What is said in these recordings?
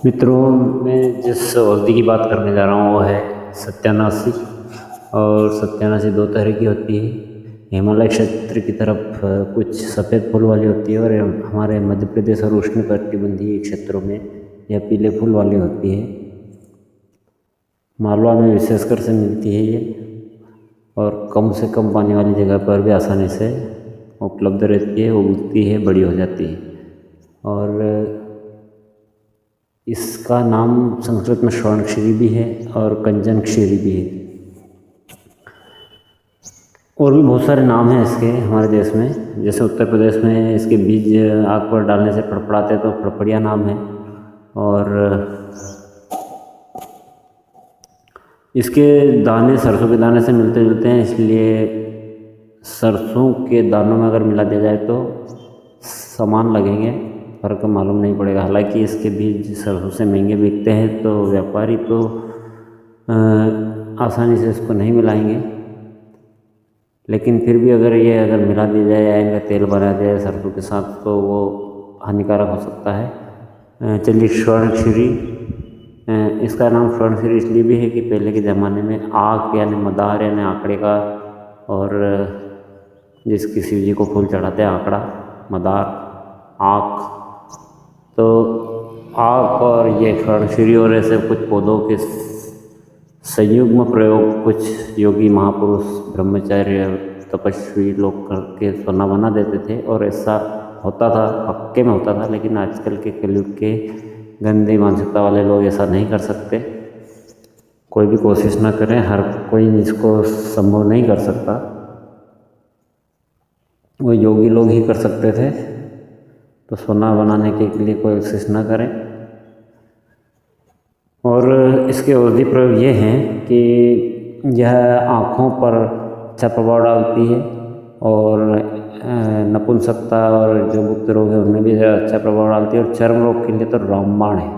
मित्रों, मैं जिस औषधि की बात करने जा रहा हूँ वो है सत्यानाशी। और सत्यानाशी दो तरह की होती है। हिमालय क्षेत्र की तरफ कुछ सफ़ेद फूल वाली होती है और हमारे मध्य प्रदेश और उष्णकटिबंधीय क्षेत्रों में यह पीले फूल वाली होती है। मालवा में विशेषकर से मिलती है ये, और कम से कम पानी वाली जगह पर भी आसानी से उपलब्ध रहती है, उगती है, बड़ी हो जाती है। और इसका नाम संस्कृत में स्वर्णक्षीरी भी है और कंजनक्षीरी भी है। और भी बहुत सारे नाम हैं इसके हमारे देश में। जैसे उत्तर प्रदेश में इसके बीज आग पर डालने से फड़फड़ाते तो फड़फड़िया नाम है। और इसके दाने सरसों के दाने से मिलते जुलते हैं, इसलिए सरसों के दानों में अगर मिला दिया जाए तो समान लगेंगे, फ़र्क मालूम नहीं पड़ेगा। हालांकि इसके बीज सरसों से महंगे बिकते हैं तो व्यापारी तो आसानी से इसको नहीं मिलाएंगे, लेकिन फिर भी अगर मिला दिया जाए या इनका तेल बना दिया जाए सरसों के साथ तो वो हानिकारक हो सकता है। चलिए, स्वर्णक्षीरी, इसका नाम स्वर्णक्षीरी इसलिए भी है कि पहले के ज़माने में आक यानी मदार यानी आंकड़े का, और जिस शिव जी को फूल चढ़ाते हैं आंकड़ा, मदार, आक, तो आक और ये स्वर्णक्षीरी और ऐसे कुछ पौधों के संयुग्म प्रयोग कुछ योगी महापुरुष ब्रह्मचार्य तपस्वी लोग करके सोना बना देते थे। और ऐसा होता था, पक्के में होता था, लेकिन आजकल के कलयुग के गंदे मानसिकता वाले लोग ऐसा नहीं कर सकते। कोई भी कोशिश ना करें, हर कोई इसको संभव नहीं कर सकता, वो योगी लोग ही कर सकते थे। तो सोना बनाने के लिए कोई कोशिश ना करें। और इसके औषधि प्रयोग ये हैं कि यह आँखों पर अच्छा प्रभाव डालती है, और नपुंसकता और जो गुप्त रोग है उनमें भी अच्छा प्रभाव डालती है। और चर्म रोग के लिए तो रामबाण है।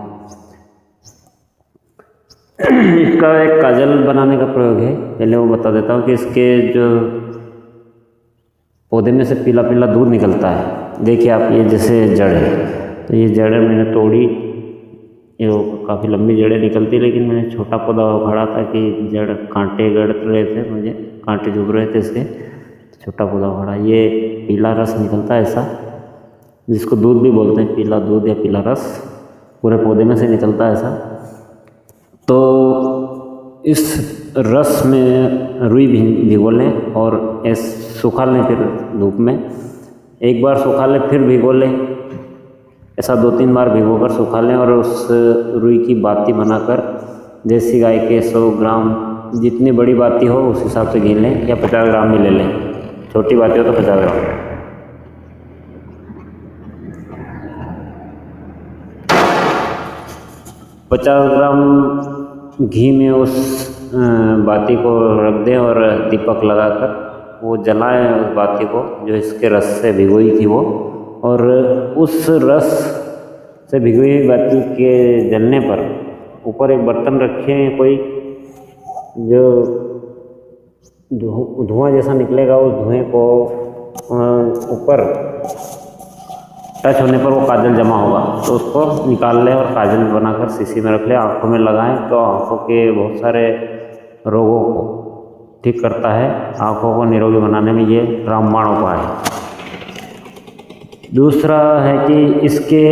इसका एक काजल बनाने का प्रयोग है। पहले वो बता देता हूँ कि इसके जो पौधे में से पीला पीला दूध निकलता है। देखिए आप, ये जैसे जड़ है, तो ये जड़ मैंने तोड़ी, ये काफ़ी लंबी जड़ें निकलती, लेकिन मैंने छोटा पौधा उखाड़ा था कि जड़ कांटे गड़ रहे थे, मुझे कांटे चुभ रहे थे इसके, छोटा पौधा उखाड़ा। ये पीला रस निकलता है ऐसा, जिसको दूध भी बोलते हैं, पीला दूध या पीला रस पूरे पौधे में से निकलता है ऐसा। तो इस रस में रुई भिगो लें और सुखा लें, फिर धूप में एक बार सुखा लें, फिर भिगो लें, ऐसा 2-3 बार भिगोकर सुखा लें। और उस रुई की बाती बनाकर देसी गाय के 100 ग्राम, जितनी बड़ी बाती हो उस हिसाब से घी लें, या 50 ग्राम भी ले लें, छोटी बाती हो तो 50 ग्राम। 50 ग्राम घी में उस बाती को रख दें और दीपक लगाकर वो जलाएं उस बाती को जो इसके रस से भिगोई थी वो। और उस रस से भिगोई हुई बाती के जलने पर ऊपर एक बर्तन रखें कोई, जो धुआं जैसा निकलेगा, उस धुएं को ऊपर टच होने पर वो काजल जमा होगा, तो उसको निकाल लें और काजल बनाकर शीशी में रख लें, आँखों में लगाएं, तो आँखों के बहुत सारे रोगों को ठीक करता है। आँखों को निरोगी बनाने में ये रामबाण उपाय है। दूसरा है कि इसके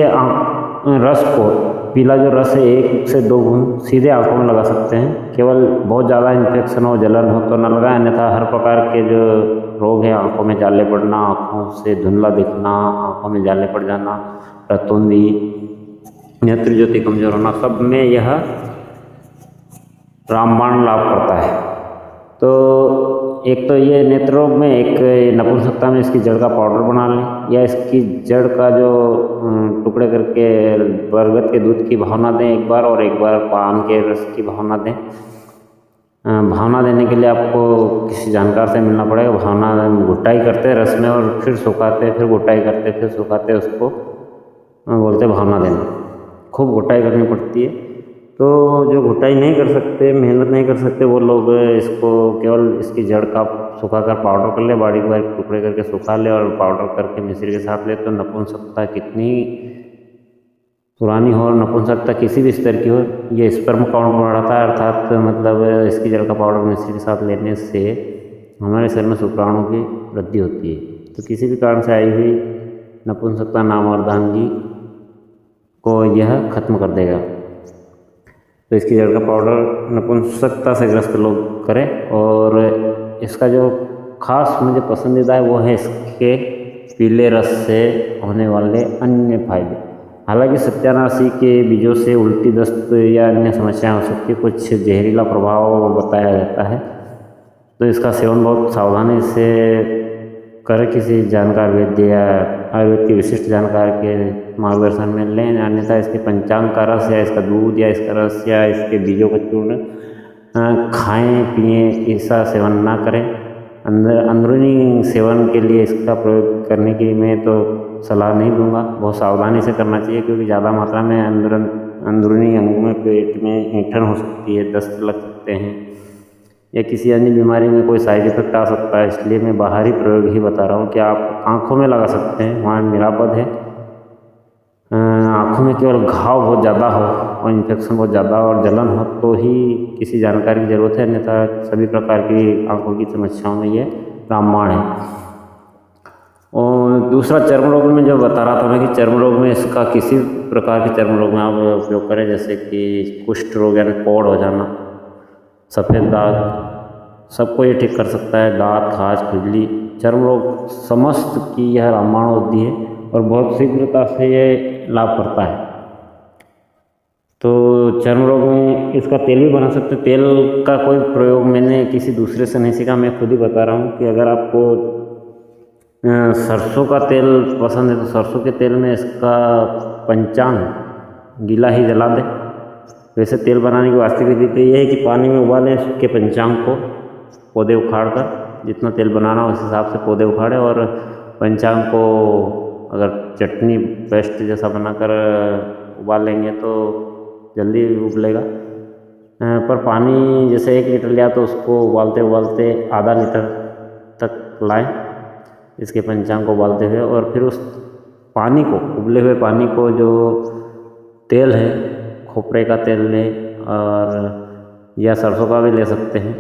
रस को, पीला जो रस है, 1 से 2 बूंद सीधे आँखों में लगा सकते हैं। केवल बहुत ज़्यादा इन्फेक्शन हो, जलन हो तो न लगाएं, अन्यथा हर प्रकार के जो रोग है, आँखों में जाले पड़ना, आँखों से धुंधला दिखना, आँखों में जाले पड़ जाना, रतौंधी, नेत्र ज्योति कमजोर होना, सब में यह रामबाण लाभ करता है। तो एक तो ये नेत्र रोग में, एक नपुंसकता में इसकी जड़ का पाउडर बना लें, या इसकी जड़ का जो टुकड़े करके बरगद के दूध की भावना दें एक बार, और एक बार पान के रस की भावना दें। भावना देने के लिए आपको किसी जानकार से मिलना पड़ेगा। भावना घुटाई करते रस में और फिर सुखाते, फिर घुटाई करते, फिर सुखाते, उसको बोलते भावना देना। खूब घुटाई करनी पड़ती है। तो जो घुटाई नहीं कर सकते, मेहनत नहीं कर सकते, वो लोग इसको केवल इसकी जड़ का सुखाकर पाउडर कर ले, बारीक बारीक टुकड़े करके सुखा ले और पाउडर करके मिश्री के साथ ले, तो नपुंसकता कितनी पुरानी हो और नपुंसकता किसी भी स्तर की हो, ये स्पर्म काउंट बढ़ाता है, अर्थात मतलब इसकी जल का पाउडर मिश्री के साथ लेने से हमारे शरीर में शुक्राणु की वृद्धि होती है। तो किसी भी कारण से आई हुई नपुंसकता नाम अर्धांगी को यह खत्म कर देगा। तो इसकी जड़ का पाउडर नपुंसकता से ग्रस्त लोग करें। और इसका जो खास मुझे पसंदीदा है वो है इसके पीले रस से होने वाले अन्य फायदे। हालांकि सत्यानाशी के बीजों से उल्टी, दस्त या अन्य समस्याएं हो सकती है, कुछ जहरीला प्रभाव बताया जाता है, तो इसका सेवन बहुत सावधानी से करें। किसी जानकार वैद्य या आयुर्वेद की विशिष्ट जानकार के मार्गदर्शन में लें, अन्यथा इसके पंचांग का रस या इसका दूध या इसका रस या इसके बीजों का चूर्ण खाएं पिएं, ऐसा सेवन ना करें। अंदरूनी सेवन के लिए इसका प्रयोग करने की मैं तो सलाह नहीं दूंगा, बहुत सावधानी से करना चाहिए, क्योंकि ज़्यादा मात्रा में अंदरूनी अंगों में, पेट में ऐंठन हो सकती है, दस्त लग सकते हैं या किसी अन्य बीमारी में कोई साइड इफेक्ट आ सकता है। इसलिए मैं बाहरी प्रयोग ही बता रहा हूँ कि आप आँखों में लगा सकते हैं, वहाँ निरापद है। आँखों में केवल घाव बहुत ज़्यादा हो और इन्फेक्शन बहुत ज़्यादा और जलन हो तो ही किसी जानकारी की ज़रूरत है, अन्यथा सभी प्रकार की आँखों की समस्याओं में ये रामबाण है। और दूसरा, चर्म रोग में जो बता रहा था मैं कि चर्म रोग में इसका किसी प्रकार के चर्म रोग में आप उपयोग करें, जैसे कि कुष्ठ रोग यानी पौड़ हो जाना, सफ़ेद दाग, सबको ये ठीक कर सकता है। दांत, खाज, खुजली, चर्म रोग समस्त की यह रामबाण होती है और बहुत शीघ्रता से ये लाभ करता है। तो चर्म रोग में इसका तेल भी बना सकते हैं। तेल का कोई प्रयोग मैंने किसी दूसरे से नहीं सीखा, मैं खुद ही बता रहा हूँ कि अगर आपको सरसों का तेल पसंद है तो सरसों के तेल में इसका पंचांग गीला ही जला दें। वैसे तेल बनाने की वास्तविक विधि तो ये है कि पानी में उबालें उसके पंचांग को, पौधे उखाड़ कर, जितना तेल बनाना हो उस हिसाब से पौधे उखाड़ें और पंचांग को अगर चटनी पेस्ट जैसा बनाकर उबालेंगे तो जल्दी उबलेगा। पर पानी जैसे 1 लीटर लिया तो उसको उबालते उबालते आधा लीटर तक लाएं इसके पंचांग को उबालते हुए, और फिर उस पानी को, उबले हुए पानी को, जो तेल है खोपरे का तेल लें और या सरसों का भी ले सकते हैं,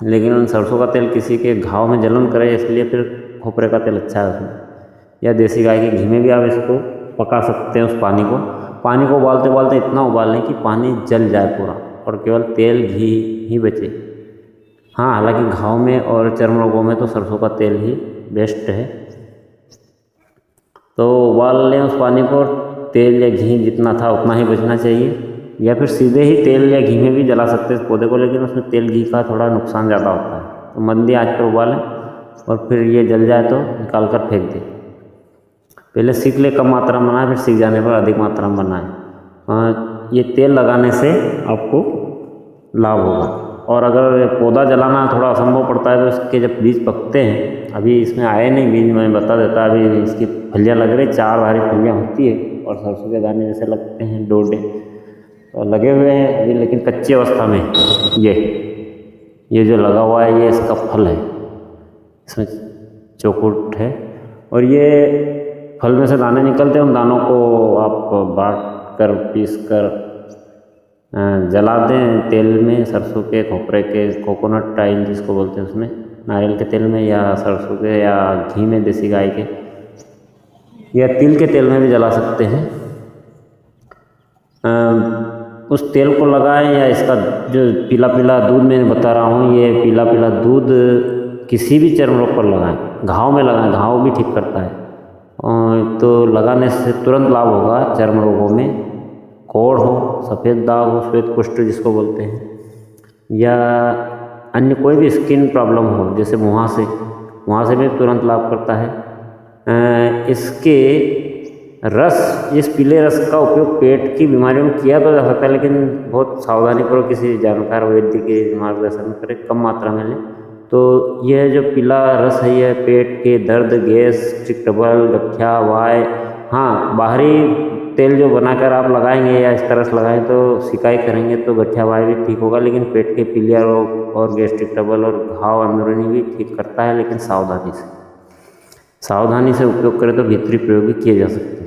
लेकिन सरसों का तेल किसी के घाव में जलन करे इसलिए फिर खोपरे का तेल अच्छा है उसमें, या देसी गाय के घी में भी आप इसको पका सकते हैं। उस पानी को उबालते उबालते इतना उबालें कि पानी जल जाए पूरा और केवल तेल घी ही बचे। हाँ, हालांकि घाव में और चर्म रोगों में तो सरसों का तेल ही बेस्ट है। तो उबाल लें उस पानी को, तेल या घी जितना था उतना ही बचना चाहिए, या फिर सीधे ही तेल या घी में भी जला सकते हैं इस पौधे को, लेकिन उसमें तेल घी का थोड़ा नुकसान ज़्यादा होता है। तो मंदी आंच पर उबालें और फिर ये जल जाए तो निकाल कर फेंक दें। पहले सीख ले कम मात्रा में बनाएं, फिर सीख जाने पर अधिक मात्रा में बनाएं। ये तेल लगाने से आपको लाभ होगा। और अगर पौधा जलाना थोड़ा असंभव पड़ता है तो इसके जब बीज पकते हैं, अभी इसमें आए नहीं बीज, मैं बता देता, अभी इसकी फलियाँ लग रही, 4 धारी फलियाँ होती है और सरसों के दाने जैसे लगते हैं, डोडे तो लगे हुए हैं अभी, लेकिन कच्ची अवस्था में। ये जो लगा हुआ है ये इसका फल है, इसमें चौकुट है और ये फल में से दाने निकलते हैं। उन दानों को आप बांट कर, पीस कर जला दें तेल में, सरसों के, खोपरे के, कोकोनट ऑयल जिसको बोलते हैं, उसमें नारियल के तेल में या सरसों के या घी में, देसी गाय के या तिल के तेल में भी जला सकते हैं। उस तेल को लगाएं या इसका जो पीला पीला दूध मैंने बता रहा हूँ, ये पीला पीला दूध किसी भी चर्म रोग पर लगाएं, घाव में लगाएं, घाव भी ठीक करता है। तो लगाने से तुरंत लाभ होगा चर्म रोगों में। कोढ़ हो, सफ़ेद दाग हो, श्वेत कुष्ठ जिसको बोलते हैं, या अन्य कोई भी स्किन प्रॉब्लम हो जैसे वहाँ से भी तुरंत लाभ करता है। इसके रस, इस पीले रस का उपयोग पेट की बीमारियों में किया तो जा सकता है, लेकिन बहुत सावधानीपूर्वक किसी जानकार वैद्य के मार्गदर्शन में करें, कम मात्रा में लें। तो यह जो पीला रस है यह पेट के दर्द, गैस, ट्रबल, गठिया, वाय, हाँ, बाहरी तेल जो बनाकर आप लगाएंगे या इसका रस लगाएं तो सिकाई करेंगे तो गठिया वाय भी ठीक होगा, लेकिन पेट के पीलिया रोग और गैस्ट्रिक ट्रबल और घाव अंदरूनी भी ठीक करता है, लेकिन सावधानी से उपयोग करें तो भीतरी प्रयोग भी किए जा सकते हैं।